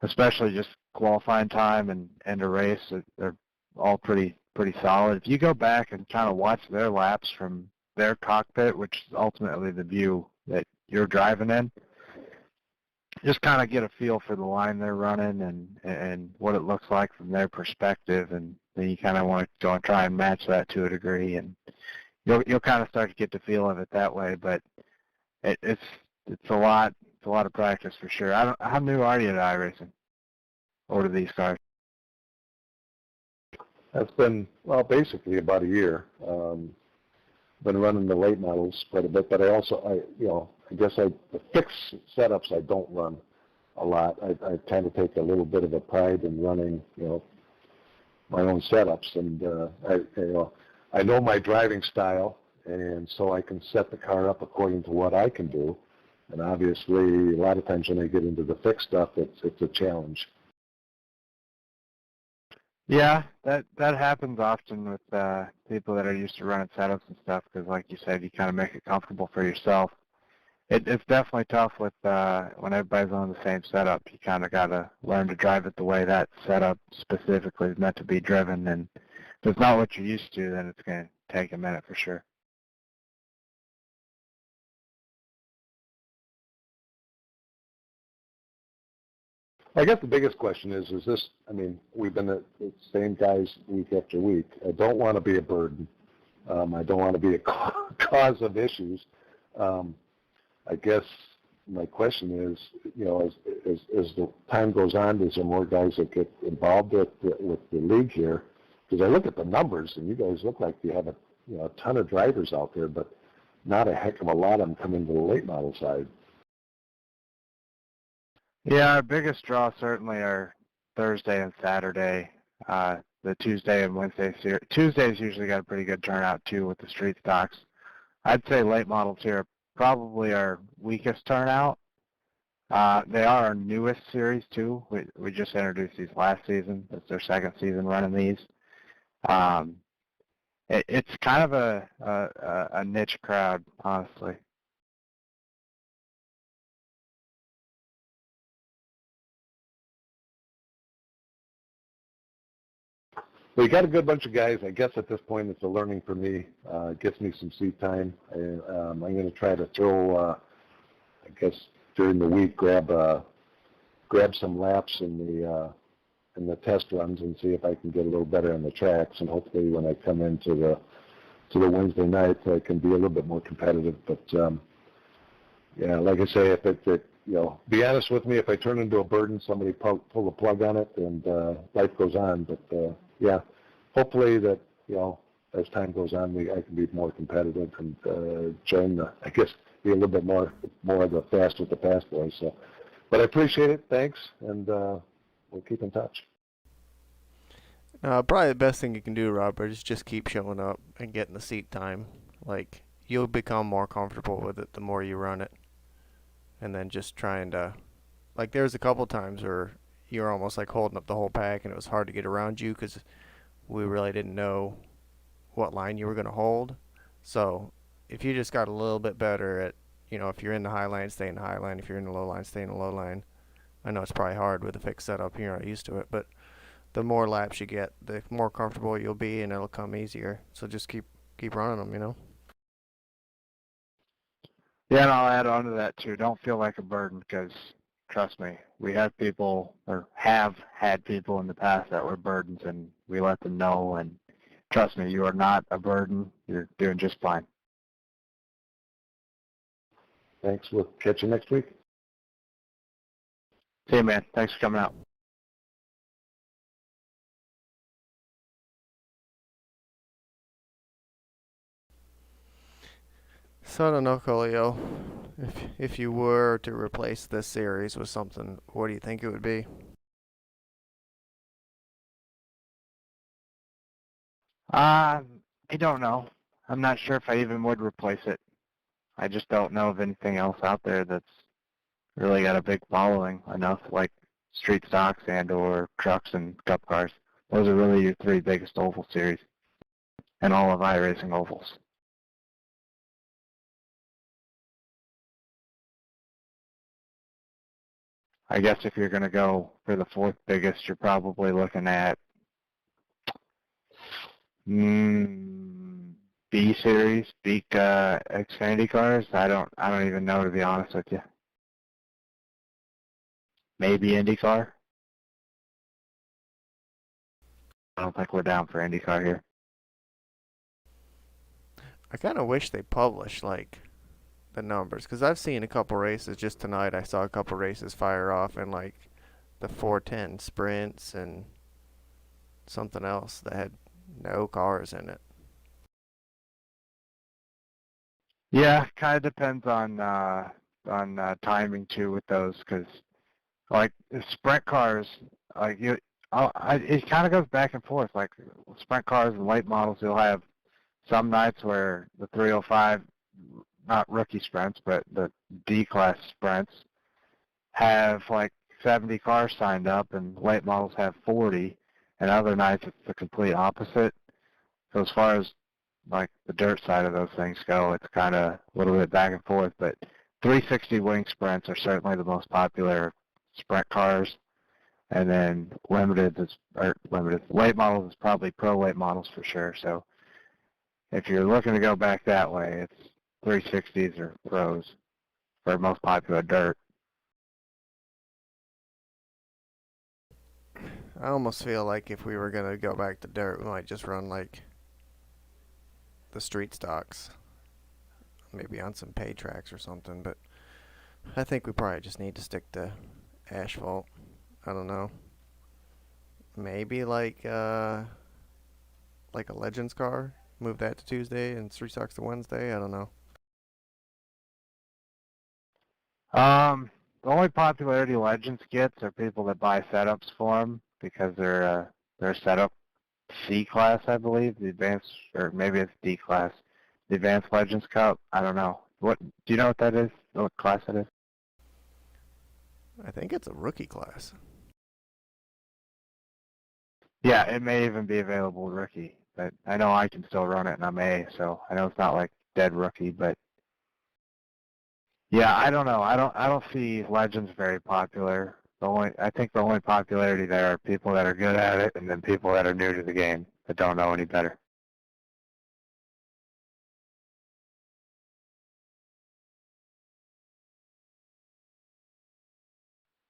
especially just qualifying time and a race. They're all pretty solid. If you go back and kind of watch their laps from their cockpit, which is ultimately the view that you're driving in, just kind of get a feel for the line they're running and what it looks like from their perspective, and then you kind of want to go and try and match that to a degree, and you'll kind of start to get the feel of it that way. But it's a lot of practice for sure. How new are you to iRacing or to these cars? That's been, well, basically about a year. Been running the late models quite a bit, but I also, I guess the fixed setups I don't run a lot. I kind of take a little bit of a pride in running, my own setups, and I know my driving style, and so I can set the car up according to what I can do. And obviously, a lot of times when I get into the fixed stuff, it's a challenge. Yeah, that happens often with people that are used to running setups and stuff, because like you said, you kind of make it comfortable for yourself. It's definitely tough with when everybody's on the same setup. You kind of got to learn to drive it the way that setup specifically is meant to be driven, and if it's not what you're used to, then it's going to take a minute for sure. I guess the biggest question is this, we've been the same guys week after week. I don't want to be a burden. I don't want to be a cause of issues. I guess my question is, as the time goes on, is there more guys that get involved with the league here? Because I look at the numbers, and you guys look like you have a ton of drivers out there, but not a heck of a lot of them come into the late model side. Yeah, our biggest draw certainly are Thursday and Saturday. The Tuesday and Wednesday series. Tuesday's usually got a pretty good turnout too with the street stocks. I'd say late models here are probably our weakest turnout. They are our newest series too. We just introduced these last season. It's their second season running these. It's kind of a niche crowd, honestly. Well, you got a good bunch of guys. I guess at this point it's a learning for me. It gets me some seat time. I'm going to try to throw, I guess during the week, grab some laps in the test runs and see if I can get a little better on the tracks. And hopefully when I come into the Wednesday night, I can be a little bit more competitive. But yeah, like I say, be honest with me. If I turn into a burden, somebody pull the plug on it, and life goes on. But yeah, hopefully that, as time goes on, I can be more competitive and join I guess, be a little bit more of the fast with the fast boys. So, but I appreciate it. Thanks, and we'll keep in touch. Probably the best thing you can do, Robert, is just keep showing up and getting the seat time. Like, you'll become more comfortable with it the more you run it. And then just trying to, like, there's a couple times where you're almost like holding up the whole pack, and it was hard to get around you because we really didn't know what line you were going to hold. So if you just got a little bit better at, if you're in the high line, stay in the high line. If you're in the low line, stay in the low line. I know it's probably hard with a fixed setup. You're not used to it, but the more laps you get, the more comfortable you'll be, and it'll come easier. So just keep running them, Yeah, and I'll add on to that too. Don't feel like a burden, because trust me, we have people, or have had people in the past that were burdens, and we let them know. And trust me, you are not a burden. You're doing just fine. Thanks. We'll catch you next week. See you, man. Thanks for coming out. So I don't know, Colio. If you were to replace this series with something, what do you think it would be? I don't know. I'm not sure if I even would replace it. I just don't know of anything else out there that's really got a big following enough, like street stocks and or trucks and cup cars. Those are really your three biggest oval series, and all of iRacing ovals. I guess if you're going to go for the fourth biggest, you're probably looking at B series, Xfinity cars. I don't even know, to be honest with you. Maybe IndyCar. I don't think we're down for IndyCar here. I kind of wish they published like the numbers, because I've seen a couple races just tonight. I saw a couple races fire off in like the 410 sprints and something else that had no cars in it. Yeah, kind of depends on timing too with those, because like the sprint cars, like it kind of goes back and forth. Like sprint cars and late models, you'll have some nights where the 305, not rookie sprints, but the D-class sprints have like 70 cars signed up, and late models have 40, and other nights it's the complete opposite. So as far as like the dirt side of those things go, it's kind of a little bit back and forth, but 360 wing sprints are certainly the most popular sprint cars, and then late models is probably pro late models for sure. So if you're looking to go back that way, it's 360s or pros for most popular dirt. I almost feel like if we were going to go back to dirt, we might just run like the street stocks, maybe on some pay tracks or something, but I think we probably just need to stick to asphalt. I don't know. Maybe like a Legends car, move that to Tuesday and street stocks to Wednesday. I don't know. The only popularity Legends gets are people that buy setups for them, because they're setup C class, I believe, the advanced, or maybe it's D class, the Advanced Legends Cup. I don't know. What do you know what that is? What class it is? I think it's a rookie class. Yeah, it may even be available rookie, but I know I can still run it and I'm A, so I know it's not like dead rookie, but yeah, I don't know. I don't see Legends very popular. I think the only popularity there are people that are good at it, and then people that are new to the game that don't know any better.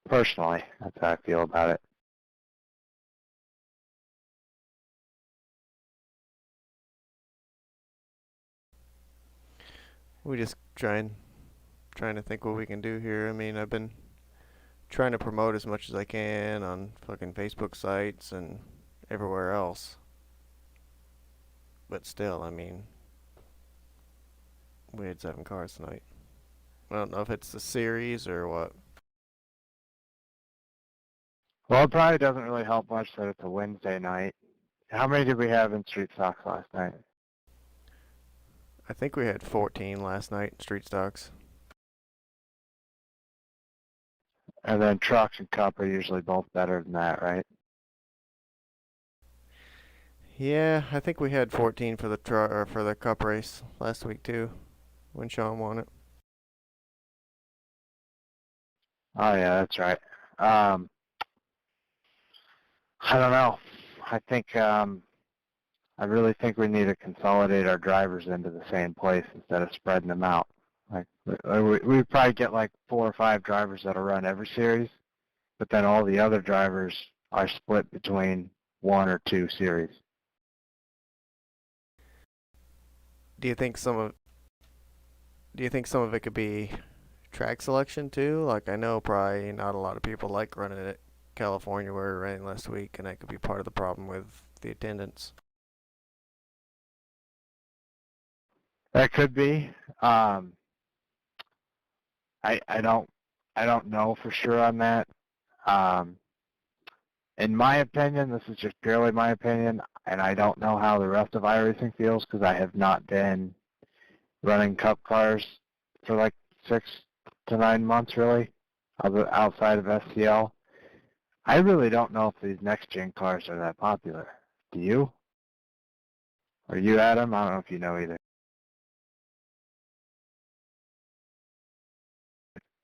Personally, that's how I feel about it. We just trying to think what we can do here. I mean, I've been trying to promote as much as I can on fucking Facebook sites and everywhere else. But still, I mean, we had 7 cars tonight. I don't know if it's the series or what. Well, it probably doesn't really help much that it's a Wednesday night. How many did we have in street stocks last night? I think we had 14 last night in street stocks. And then trucks and cup are usually both better than that, right? Yeah, I think we had 14 for the cup race last week too, when Sean won it. Oh yeah, that's right. I don't know. I think I really think we need to consolidate our drivers into the same place instead of spreading them out. Like we probably get like 4 or 5 drivers that'll run every series, but then all the other drivers are split between 1 or 2 series. Do you think some of it could be track selection too? Like, I know probably not a lot of people like running at California where we ran last week, and that could be part of the problem with the attendance. That could be. I don't know for sure on that. In my opinion, this is just purely my opinion, and I don't know how the rest of iRacing feels because I have not been running cup cars for like 6 to 9 months really, outside of SCL. I really don't know if these next-gen cars are that popular. Do you? Or you, Adam? I don't know if you know either.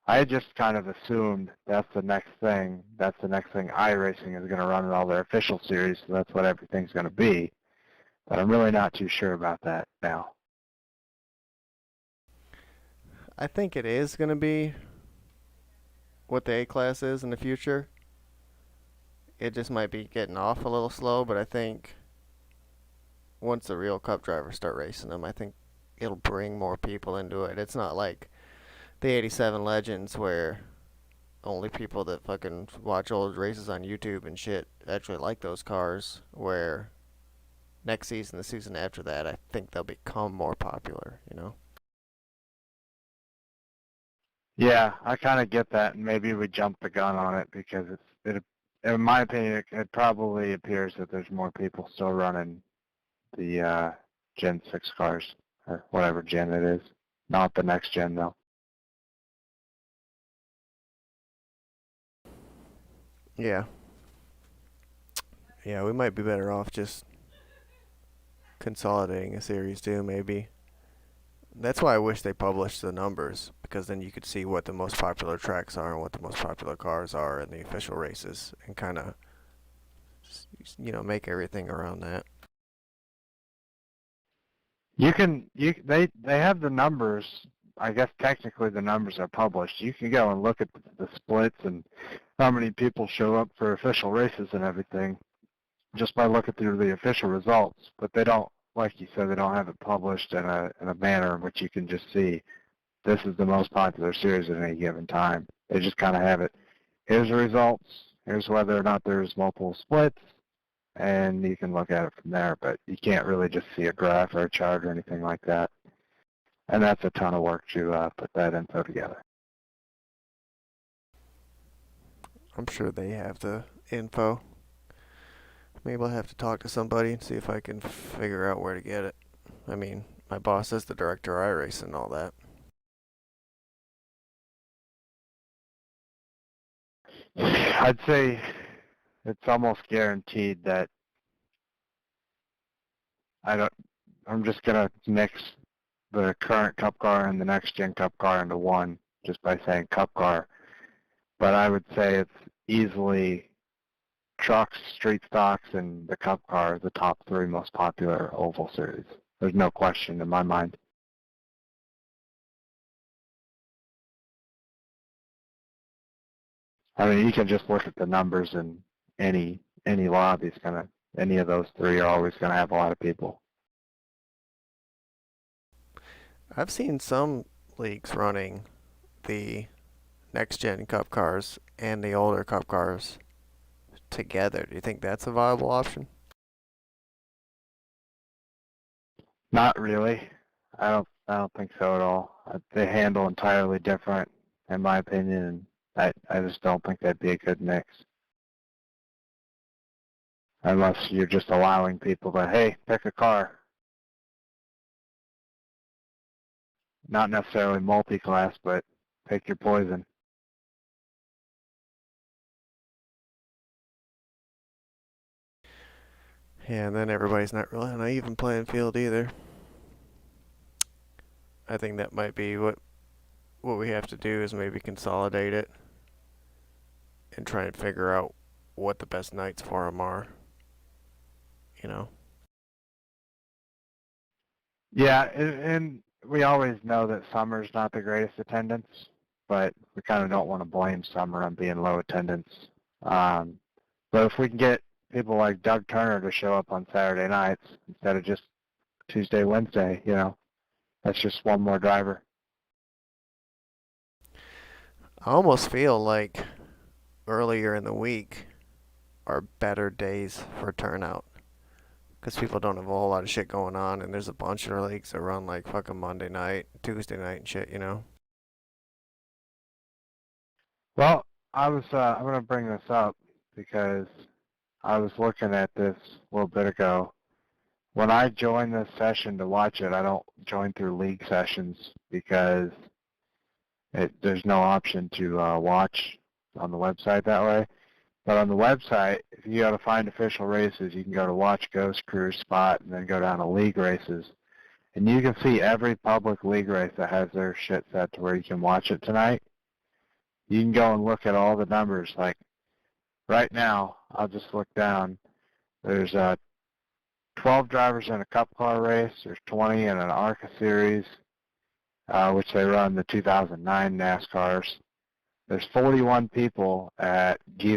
I just kind of assumed that's the next thing. That's the next thing iRacing is going to run in all their official series, so that's what everything's going to be. But I'm really not too sure about that now. I think it is going to be what the A-Class is in the future. It just might be getting off a little slow, but I think once the real Cup drivers start racing them, I think it'll bring more people into it. It's not like the 87 Legends where only people that fucking watch old races on YouTube and shit actually like those cars, where next season, the season after that, I think they'll become more popular, you know? Yeah, I kind of get that, and maybe we jumped the gun on it because in my opinion, it probably appears that there's more people still running the Gen 6 cars, or whatever gen it is. Not the next gen, though. Yeah. Yeah, we might be better off just consolidating a series too, maybe. That's why I wish they published the numbers, because then you could see what the most popular tracks are and what the most popular cars are in the official races, and kind of, you know, make everything around that. They have the numbers. I guess technically the numbers are published. You can go and look at the splits and how many people show up for official races and everything just by looking through the official results. But they don't, like you said, they don't have it published in a manner in which you can just see this is the most popular series at any given time. They just kind of have it. Here's the results. Here's whether or not there's multiple splits, and you can look at it from there. But you can't really just see a graph or a chart or anything like that. And that's a ton of work to put that info together. I'm sure they have the info. Maybe I'll have to talk to somebody and see if I can figure out where to get it. I mean, my boss is the director of iRacing and all that. I'd say it's almost guaranteed that I'm just going to mix the current Cup car and the next gen Cup car into one just by saying Cup car. But I would say it's easily trucks, street stocks, and the Cup car are the top three most popular oval series. There's no question in my mind. I mean, you can just look at the numbers, and any lobby's any of those three are always gonna have a lot of people. I've seen some leagues running the next-gen Cup cars and the older Cup cars together. Do you think that's a viable option? Not really. I don't think so at all. They handle entirely different, in my opinion, and I just don't think that'd be a good mix. Unless you're just allowing people to, hey, pick a car. Not necessarily multi-class, but pick your poison. Yeah, and then everybody's not really on an even playing field either. I think that might be what we have to do, is maybe consolidate it and try and figure out what the best nights for them are. You know? Yeah, and we always know that summer's not the greatest attendance, but we kind of don't want to blame summer on being low attendance. But if we can get people like Doug Turner to show up on Saturday nights instead of just Tuesday, Wednesday, that's just one more driver. I almost feel like earlier in the week are better days for turnout, because people don't have a whole lot of shit going on, and there's a bunch of leagues that run like fucking Monday night, Tuesday night and shit, you know? Well, I'm going to bring this up because I was looking at this a little bit ago. When I join this session to watch it, I don't join through league sessions because there's no option to watch on the website that way. But on the website, if you go to find official races, you can go to watch, ghost, cruise, spot, and then go down to league races. And you can see every public league race that has their shit set to where you can watch it tonight. you can go and look at all the numbers. Like right now, I'll just look down. There's 12 drivers in a Cup Car race. There's 20 in an ARCA series, which they run the 2009 NASCARs. There's 41 people at Giza